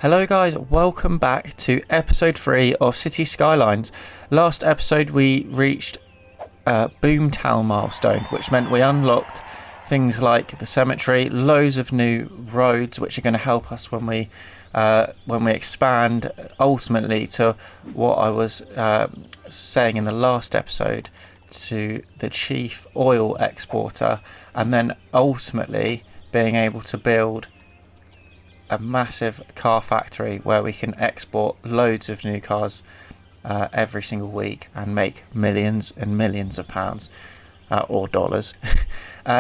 Hello guys, welcome back to episode 3 of City Skylines. Last episode we reached Boomtown milestone, which meant we unlocked things like the cemetery, loads of new roads which are going to help us when we expand ultimately to what I was saying in the last episode, to the chief oil exporter, and then ultimately being able to build a massive car factory where we can export loads of new cars every single week and make millions and millions of pounds or dollars.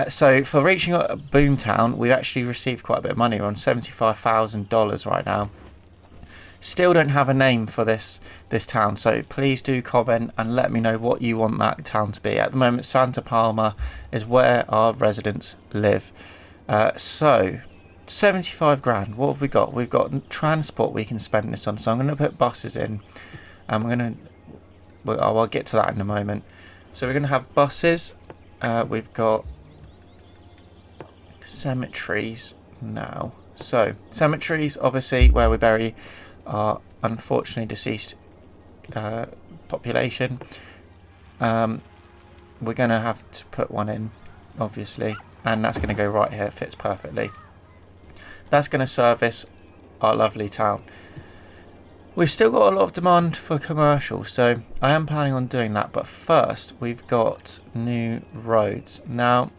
So for reaching Boomtown, we've actually received quite a bit of money. We're on $75,000 right now. Still don't have a name for this town, so please do comment and let me know what you want that town to be. At the moment, Santa Palma is where our residents live. So 75 grand. What have we got? We've got transport we can spend this on. So I'm going to put buses in, and I'll get to that in a moment. So we're going to have buses. We've got cemeteries now. So cemeteries, obviously, where we bury our unfortunately deceased population. We're going to have to put one in, obviously, and that's going to go right here. It fits perfectly. That's going to service our lovely town. We've still got a lot of demand for commercial, so I am planning on doing that. But first, we've got new roads. Now,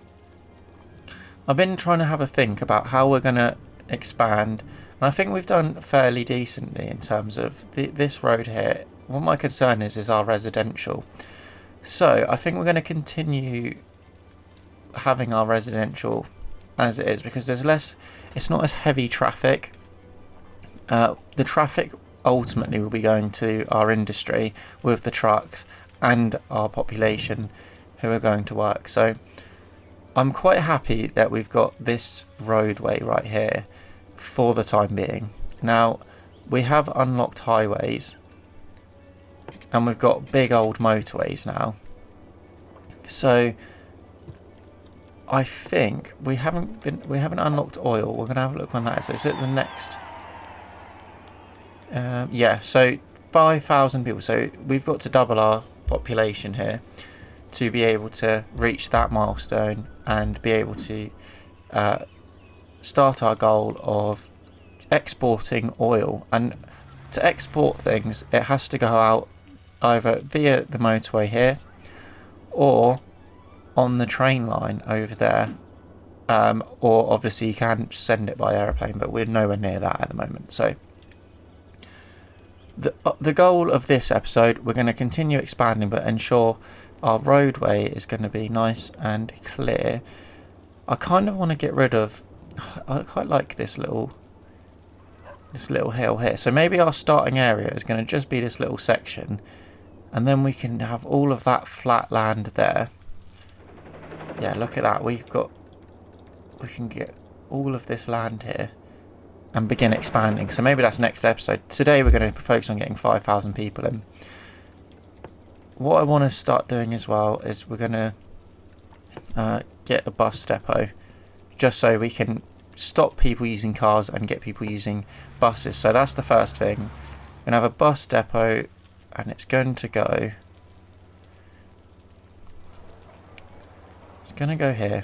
I've been trying to have a think about how we're going to expand, and I think we've done fairly decently in terms of this road here. What my concern is our residential. So I think we're going to continue having our residential as it is, because there's less, it's not as heavy traffic. The traffic ultimately will be going to our industry with the trucks and our population who are going to work. So I'm quite happy that we've got this roadway right here for the time being. Now we have unlocked highways and we've got big old motorways now. So I think we haven't unlocked oil. We're gonna have a look when that is. Is it the next? Yeah. So 5,000 people. So we've got to double our population here to be able to reach that milestone and be able to start our goal of exporting oil. And to export things, it has to go out either via the motorway here or on the train line over there, or obviously you can send it by aeroplane, but we're nowhere near that at the moment. So the goal of this episode, we're going to continue expanding but ensure our roadway is going to be nice and clear. I kind of want to get rid of, I quite like this little hill here, so maybe our starting area is going to just be this little section, and then we can have all of that flat land there. Yeah, look at that. We can get all of this land here and begin expanding. So maybe that's next episode. Today we're going to focus on getting 5,000 people in. What I want to start doing as well is we're going to get a bus depot, just so we can stop people using cars and get people using buses. So that's the first thing. We're going to have a bus depot, and it's going to go... It's going to go here,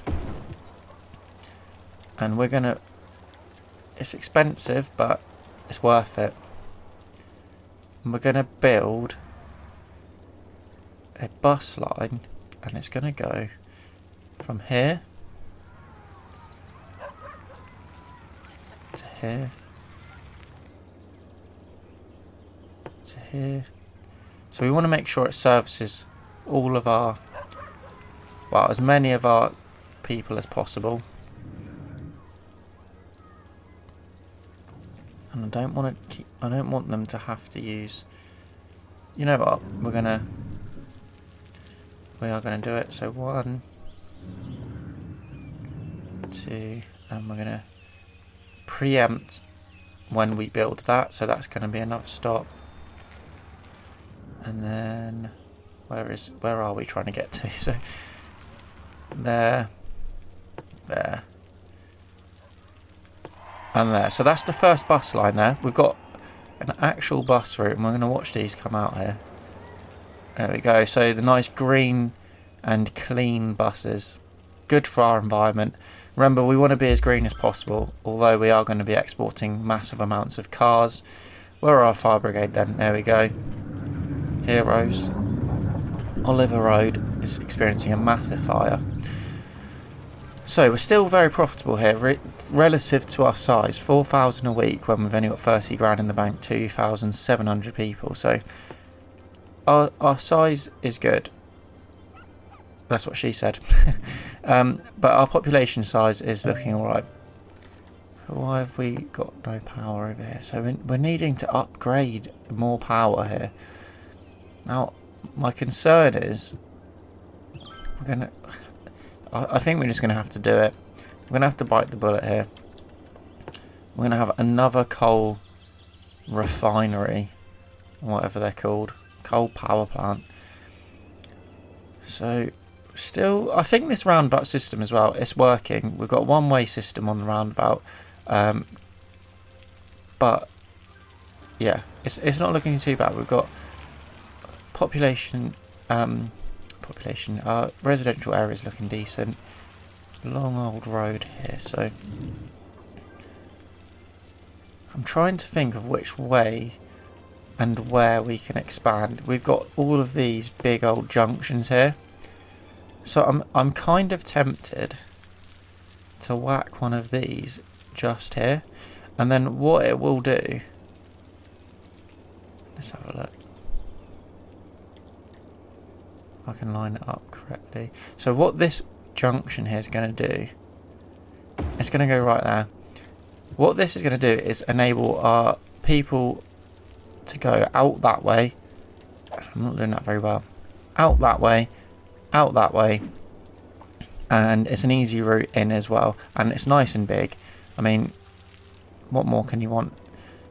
and we're going to... It's expensive, but it's worth it. And we're going to build a bus line, and it's going to go from here to here to here. So we want to make sure it services all of our, well, as many of our people as possible. And I don't want them to have to use, you know what, we are gonna do it. So 1, 2, and we're gonna preempt when we build that, so that's gonna be enough stop. And then where are we trying to get to? So there. and there. So that's the first bus line there. We've got an actual bus route, and we're going to watch these come out here. There we go. So the nice green and clean buses. Good for our environment. Remember, we want to be as green as possible, although we are going to be exporting massive amounts of cars. Where are our fire brigade then? There we go. Heroes. Oliver Road is experiencing a massive fire. So we're still very profitable here relative to our size. 4,000 a week when we've only got 30 grand in the bank, 2,700 people. So our size is good. That's what she said. But our population size is looking alright. Why have we got no power over here? So we're needing to upgrade more power here. Now, my concern is I think we're just going to have to do it. We're going to have to bite the bullet here. We're going to have another coal refinery, whatever they're called, coal power plant. So still, I think this roundabout system as well, it's working. We've got a one-way system on the roundabout, but yeah, it's not looking too bad. We've got residential areas looking decent. Long old road here, so I'm trying to think of which way and where we can expand. We've got all of these big old junctions here, so I'm kind of tempted to whack one of these just here, and then what it will do, let's have a look. I can line it up correctly. So what this junction here is going to do, it's going to go right there. What this is going to do is enable our people to go out that way. I'm not doing that very well. Out that way, and it's an easy route in as well, and it's nice and big. I mean, what more can you want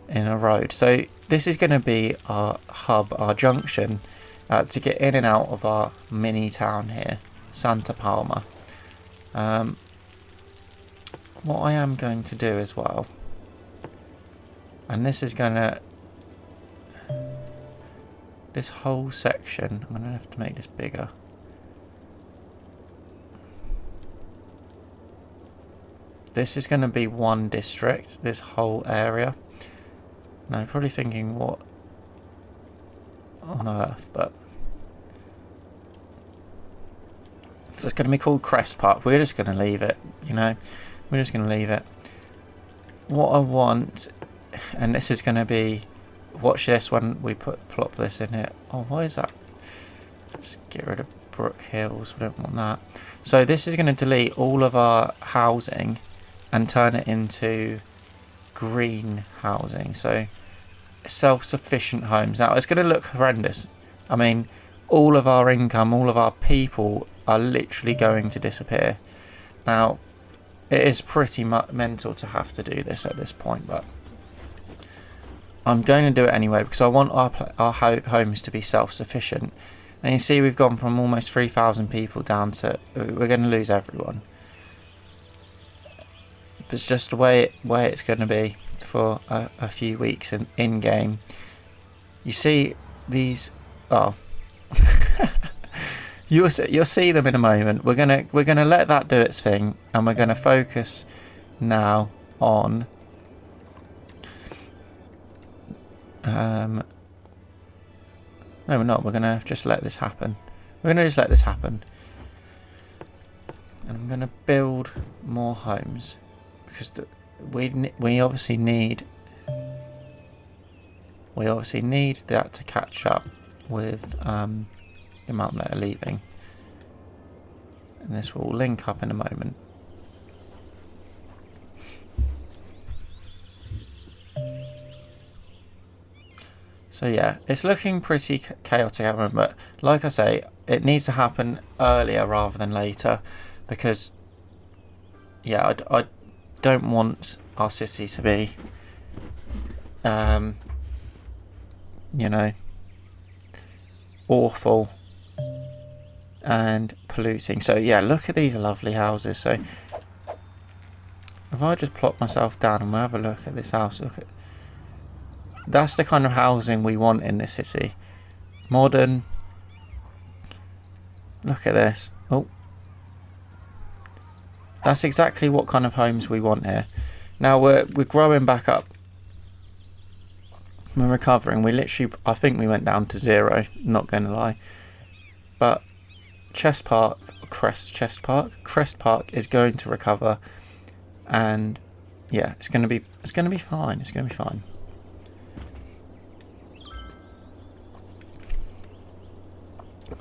in a road? So this is going to be our hub, our junction, to get in and out of our mini town here, Santa Palma. What I am going to do as well, and this is going to, this whole section, I'm going to have to make this bigger. This is going to be one district, this whole area. Now you're probably thinking, what on earth? But so it's going to be called Crest Park. We're just going to leave it, you know, we're just going to leave it. What I want, and this is going to be, watch this when we plop this in here. Oh, why is that? Let's get rid of Brook Hills, we don't want that. So this is going to delete all of our housing and turn it into green housing, so self-sufficient homes. Now it's going to look horrendous. I mean, all of our income, all of our people are literally going to disappear. Now it is pretty mental to have to do this at this point, but I'm going to do it anyway because I want our homes to be self-sufficient. And you see we've gone from almost 3,000 people down to, we're going to lose everyone. But it's just the way it's going to be for a few weeks in game. You see these, oh, you'll see them in a moment. We're gonna let that do its thing, and we're gonna focus now on no, we're not. We're gonna just let this happen. And I'm gonna build more homes because we obviously need that to catch up with the amount that are leaving, and this will link up in a moment. So yeah, it's looking pretty chaotic at the moment, but like I say, it needs to happen earlier rather than later, because yeah, I don't want our city to be you know, awful and polluting. So yeah, look at these lovely houses. So if I just plop myself down and we'll have a look at this house, that's the kind of housing we want in this city. Modern. Look at this. Oh, that's exactly what kind of homes we want here. Now we're growing back up. We're recovering. We literally, I think we went down to 0. Not going to lie. But Crest Park is going to recover, and yeah, it's going to be fine. It's going to be fine.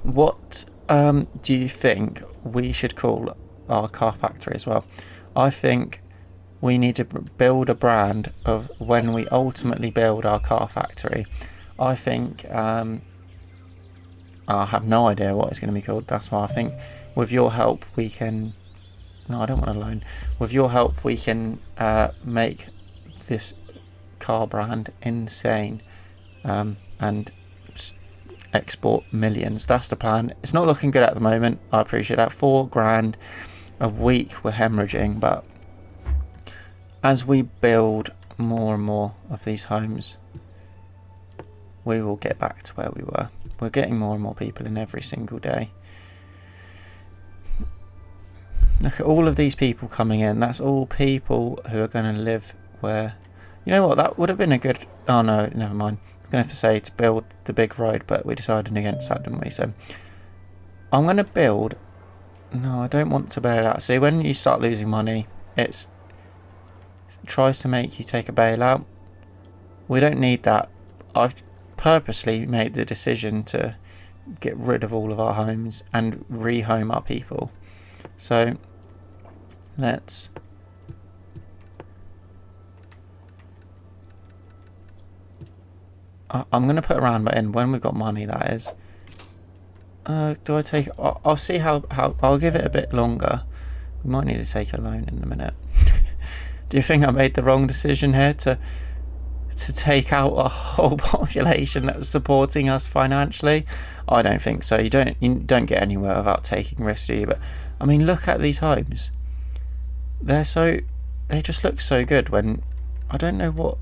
What do you think we should call our car factory as well? I think we need to build a brand of when we ultimately build our car factory. I think I have no idea what it's going to be called. That's why I think with your help we can... No, I don't want a loan. With your help we can make this car brand insane and export millions. That's the plan. It's not looking good at the moment. I appreciate that. $4,000 a week we're hemorrhaging, but as we build more and more of these homes, we will get back to where we were. We're getting more and more people in every single day. Look at all of these people coming in. That's all people who are going to live where... You know what? That would have been a good... Oh no, never mind. I was going to say to build the big road, but we decided against that, didn't we? So I'm going to build... No, I don't want to bail out. See, when you start losing money, it tries to make you take a bailout. We don't need that. I've purposely made the decision to get rid of all of our homes and rehome our people. So let's... I'm going to put a roundabout in when we've got money, that is. Do I take... I'll see how... I'll give it a bit longer. We might need to take a loan in a minute. Do you think I made the wrong decision here to take out a whole population that was supporting us financially? I don't think so. You don't get anywhere without taking risks, do you? But I mean, look at these homes. They just look so good. When I don't know what...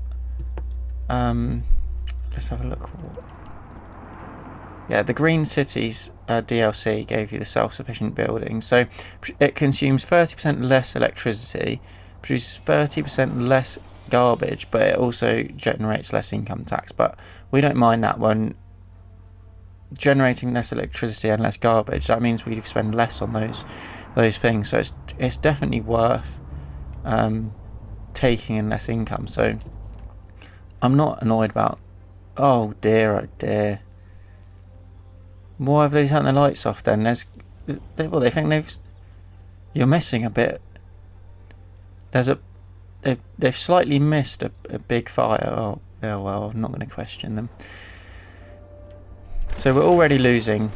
let's have a look. Yeah, the Green Cities DLC gave you the self-sufficient building. So it consumes 30% less electricity, produces 30% less garbage, but it also generates less income tax. But we don't mind that one. Generating less electricity and less garbage, that means we spend less on those things. So it's definitely worth taking in less income. So I'm not annoyed about... Oh dear, why have they turned the lights off then? They think you're missing a bit. They've slightly missed a big fire. Oh yeah, well, I'm not going to question them. So we're already losing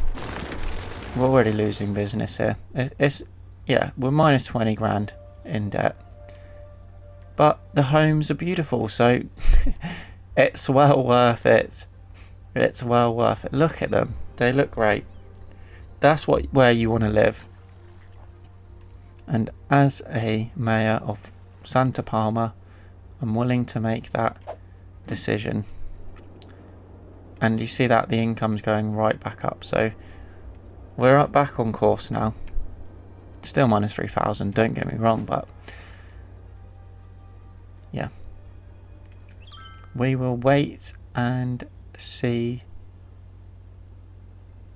business here. Yeah, we're minus 20 grand in debt, but the homes are beautiful, so it's well worth it. It's well worth it. Look at them. They look great. That's where you want to live. And as a mayor of Santa Palma, I'm willing to make that decision. And you see that the income's going right back up. So we're back on course now. Still minus 3,000, don't get me wrong, but yeah. We will wait and see.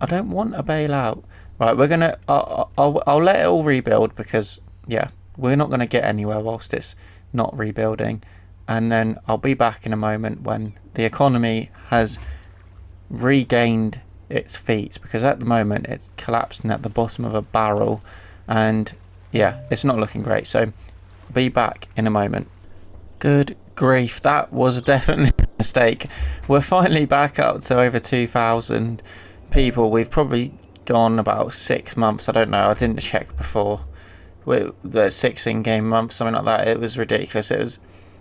I don't want a bailout. Right, we're gonna... I'll let it all rebuild, because yeah, we're not going to get anywhere whilst it's not rebuilding. And then I'll be back in a moment when the economy has regained its feet, because at the moment it's collapsing at the bottom of a barrel, and yeah, it's not looking great. So be back in a moment. Good grief, that was definitely a mistake. We're finally back up to over 2,000 people. We've probably gone about 6 months. I don't know, I didn't check before. The 6 in-game months, something like that. It was ridiculous.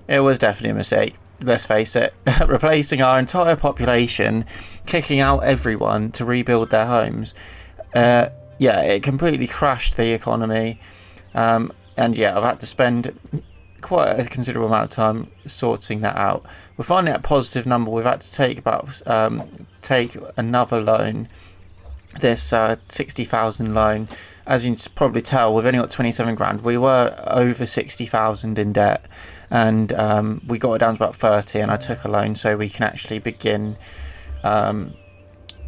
It was definitely a mistake, let's face it. Replacing our entire population, kicking out everyone to rebuild their homes. Yeah, it completely crashed the economy. And yeah, I've had to spend quite a considerable amount of time sorting that out. We're finding that positive number. We've had to take another loan, this 60,000 loan. As you can probably tell, we've only got 27 grand. We were over 60,000 in debt, and we got it down to about 30, and I took a loan so we can actually begin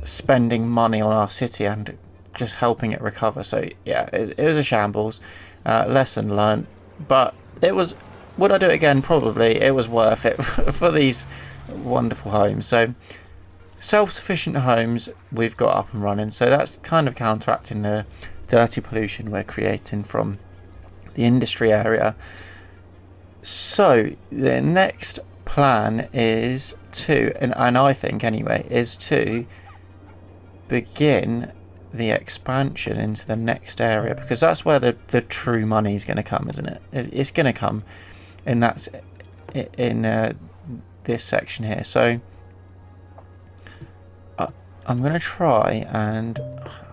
spending money on our city and just helping it recover. So yeah, it was a shambles. Lesson learned, but it was, would I do it again? Probably. It was worth it for these wonderful homes. So self-sufficient homes we've got up and running, so that's kind of counteracting the dirty pollution we're creating from the industry area. So the next plan is to, and I think anyway, is to begin the expansion into the next area, because that's where the true money is going to come, isn't it? It's going to come in this section here. So I'm going to try, and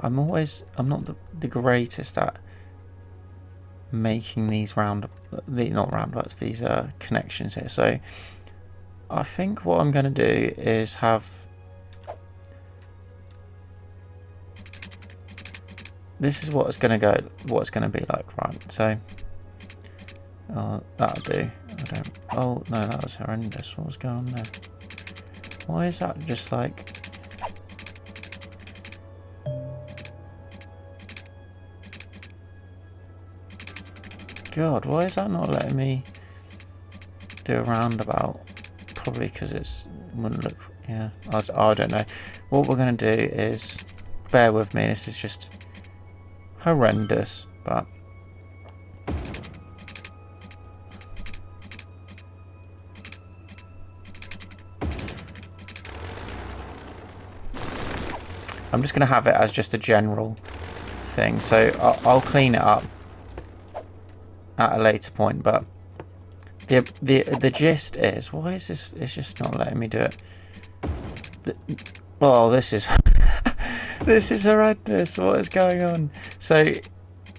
I'm not the greatest at making these these connections here. So I think what I'm going to do is have, this is what it's going to be like, right? So that'll do. Oh no, that was horrendous. What was going on there? Why is that just like, God, why is that not letting me do a roundabout? Probably because it wouldn't look, yeah, I don't know. What we're going to do is, bear with me, this is just horrendous, but I'm just going to have it as just a general thing. So I'll clean it up at a later point, but the gist is, why is this? It's just not letting me do it. Oh, this is this is horrendous. What is going on? So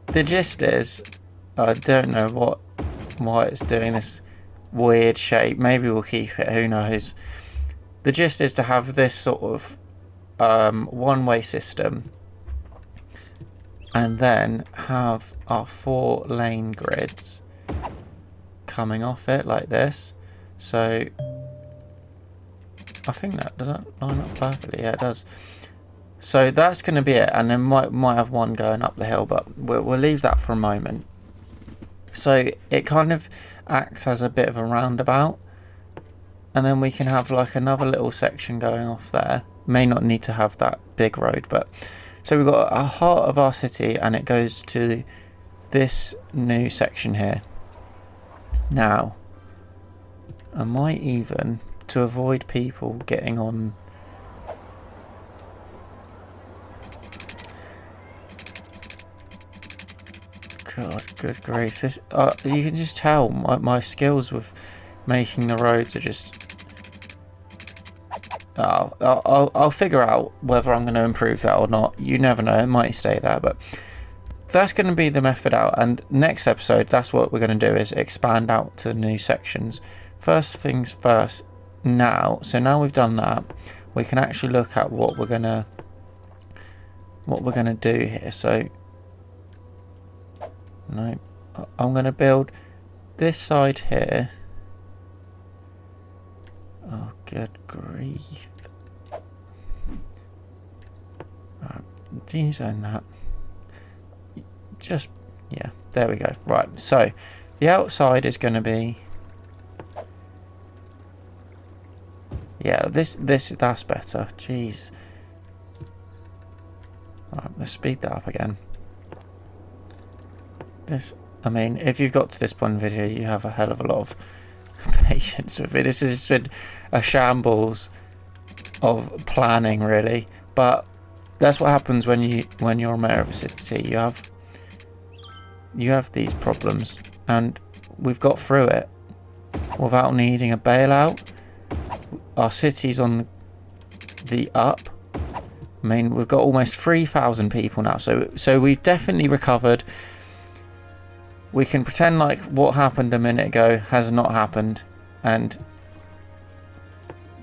the gist is, I don't know why it's doing this weird shape. Maybe we'll keep it. Who knows? The gist is to have this sort of one-way system, and then have our 4-lane grids coming off it like this. So I think that doesn't line up perfectly. Yeah, it does. So that's going to be it, and then might have one going up the hill, but we'll leave that for a moment. So it kind of acts as a bit of a roundabout, and then we can have like another little section going off there. May not need to have that big road, but so we've got a heart of our city, and it goes to this new section here. Now, I might even, to avoid people getting on, God, good grief, this you can just tell my skills with making the roads are just, I'll figure out whether I'm going to improve that or not. You never know, it might stay there, but that's going to be the method out. And next episode, that's what we're going to do, is expand out to new sections. First things first, now we've done that, we can actually look at what we're gonna do here. So no, I'm going to build this side here. Oh, good grief. Right, de-zone that. Just, yeah, there we go. Right, so the outside is going to be, yeah, that's better. Jeez. Right, let's speed that up again. This, I mean, if you've got to this point in the video, you have a hell of a lot of patience with it. This has been a shambles of planning, really, but that's what happens when you're a mayor of a city. You have these problems, and we've got through it without needing a bailout. Our city's on the up. I mean, we've got almost 3,000 people now, so we've definitely recovered. we can pretend like what happened a minute ago has not happened, and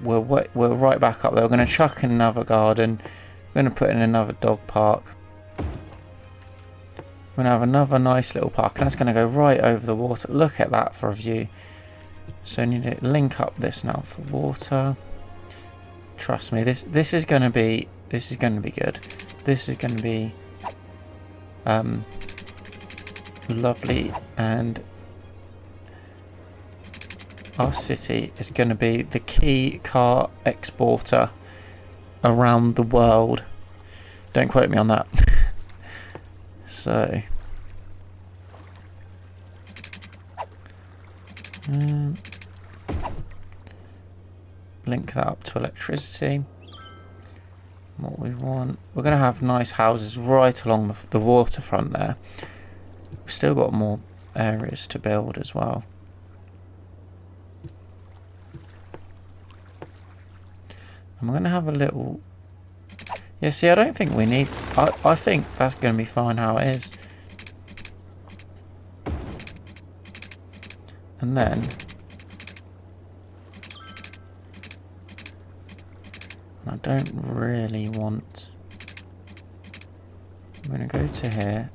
we're right back up there. We're going to chuck in another garden. We're going to put in another dog park. We're going to have another nice little park, and that's going to go right over the water. Look at that for a view. So I need to link up this now for water. Trust me, this is going to be good. This is going to be lovely, and our city is going to be the key car exporter around the world. Don't quote me on that. So link that up to electricity. What we want, we're going to have nice houses right along the waterfront there. We've still got more areas to build as well. And we're going to have a little... Yeah, see, I don't think we need... I think that's going to be fine how it is. And then... I don't really want... I'm going to go to here.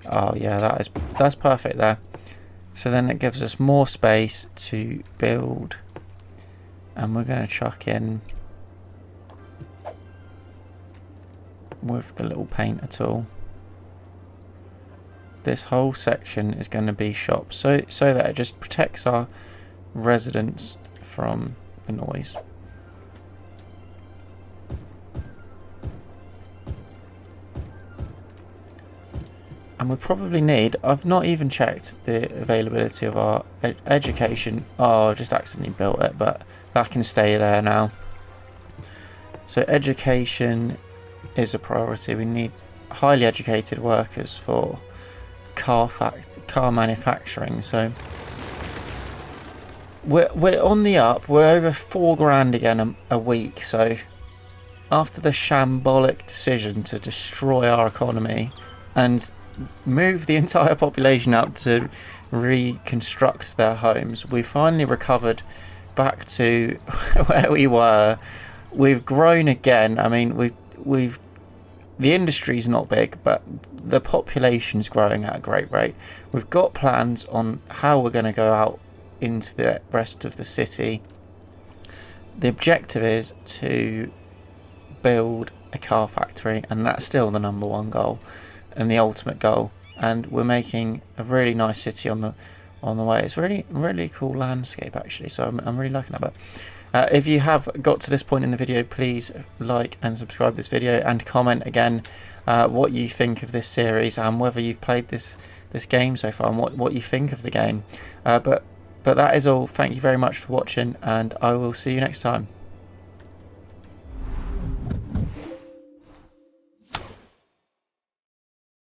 Oh yeah, that's perfect there. So then it gives us more space to build. And we're going to chuck in with the little painter tool. This whole section is going to be shops, so that it just protects our residents from the noise. And we probably need, I've not even checked the availability of our education. Oh, I just accidentally built it, but that can stay there now. So education is a priority. We need highly educated workers for car manufacturing. So we're on the up. We're over £4,000 again a week. So after the shambolic decision to destroy our economy and move the entire population out to reconstruct their homes, we finally recovered back to where we were. We've grown again. I mean, we've the industry's not big, but the population's growing at a great rate. We've got plans on how we're going to go out into the rest of the city. The objective is to build a car factory, and that's still the #1 goal and the ultimate goal. And we're making a really nice city on the way. It's really cool landscape actually, so I'm really liking that. But if you have got to this point in the video, please like and subscribe this video, and comment again what you think of this series and whether you've played this game so far and what you think of the game. But that is all. Thank you very much for watching, and I will see you next time.